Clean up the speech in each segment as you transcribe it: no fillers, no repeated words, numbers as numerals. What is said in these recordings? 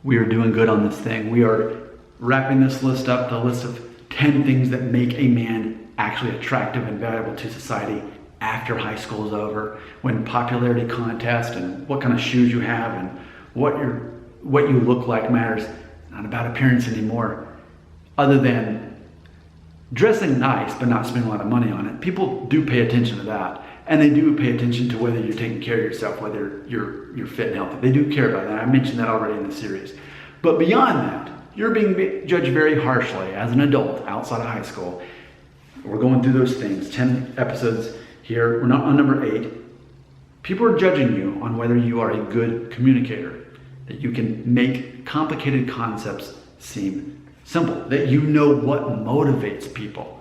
We are doing good on this thing. We are wrapping this list up to a list of 10 things that make a man actually attractive and valuable to society after high school is over, when popularity contest and what kind of shoes you have and what you look like matters. It's not about appearance anymore, other than dressing nice but not spending a lot of money on it. People do pay attention to that, and they do pay attention to whether you're taking care of yourself, whether you're fit and healthy. They do care about that. I mentioned that already in the series. But beyond that, you're being judged very harshly as an adult outside of high school. We're going through those things, 10 episodes here. We're not on number 8. People are judging you on whether you are a good communicator, that you can make complicated concepts seem simple, that you know what motivates people.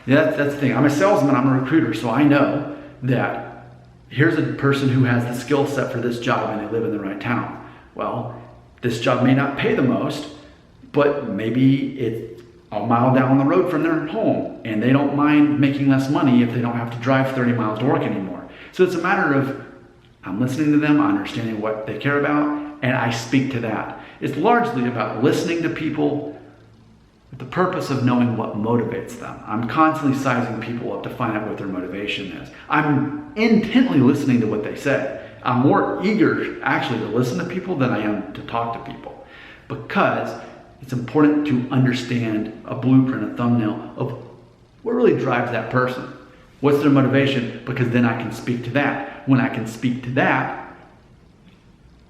That's the thing. I'm a salesman, I'm a recruiter, so I know that here's a person who has the skill set for this job and they live in the right town. Well, this job may not pay the most, but maybe it's a mile down the road from their home and they don't mind making less money if they don't have to drive 30 miles to work anymore. So it's a matter of I'm listening to them, understanding what they care about, and I speak to that. It's largely about listening to people with the purpose of knowing what motivates them. I'm constantly sizing people up to find out what their motivation is. I'm intently listening to what they say. I'm more eager actually to listen to people than I am to talk to people, because it's important to understand a blueprint, a thumbnail of what really drives that person. What's their motivation? Because then I can speak to that. When I can speak to that,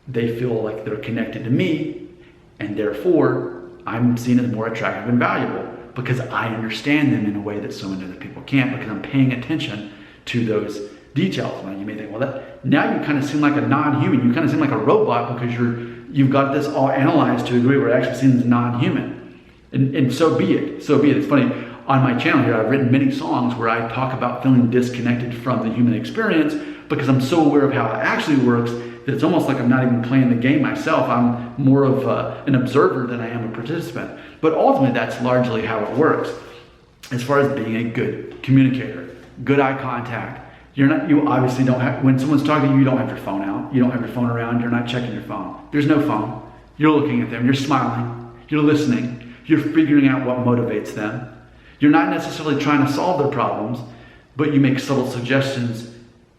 they feel like they're connected to me, and therefore I'm seen as more attractive and valuable because I understand them in a way that so many other people can't, because I'm paying attention to those details. Now you may think, well, now you kind of seem like a non-human. You kind of seem like a robot because you've got this all analyzed to a degree where it actually seems non-human. And so be it. So be it. It's funny, on my channel here, I've written many songs where I talk about feeling disconnected from the human experience because I'm so aware of how it actually works that it's almost like I'm not even playing the game myself. I'm more of an observer than I am a participant. But ultimately, that's largely how it works. As far as being a good communicator, good eye contact. You obviously don't have, when someone's talking to you, you don't have your phone out. You don't have your phone around. You're not checking your phone. There's no phone. You're looking at them. You're smiling. You're listening. You're figuring out what motivates them. You're not necessarily trying to solve their problems, but you make subtle suggestions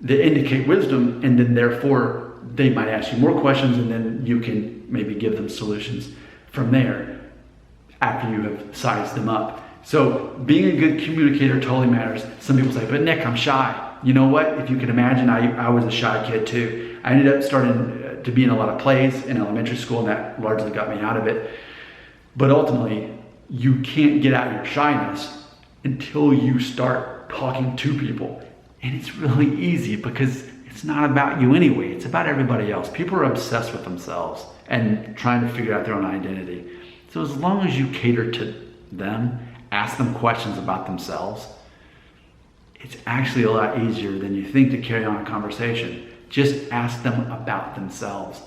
that indicate wisdom, and then therefore they might ask you more questions, and then you can maybe give them solutions from there after you have sized them up. So being a good communicator totally matters. Some people say, but Nick, I'm shy. You know what? If you can imagine, I was a shy kid too. I ended up starting to be in a lot of plays in elementary school, and that largely got me out of it. But ultimately, you can't get out of your shyness until you start talking to people. And it's really easy because it's not about you anyway. It's about everybody else. People are obsessed with themselves and trying to figure out their own identity. So as long as you cater to them, ask them questions about themselves, it's actually a lot easier than you think to carry on a conversation. Just ask them about themselves.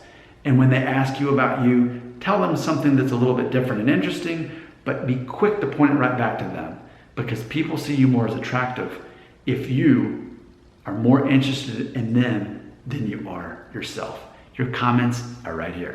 And when they ask you about you, tell them something that's a little bit different and interesting, but be quick to point it right back to them, because people see you more as attractive if you are more interested in them than you are yourself. Your comments are right here.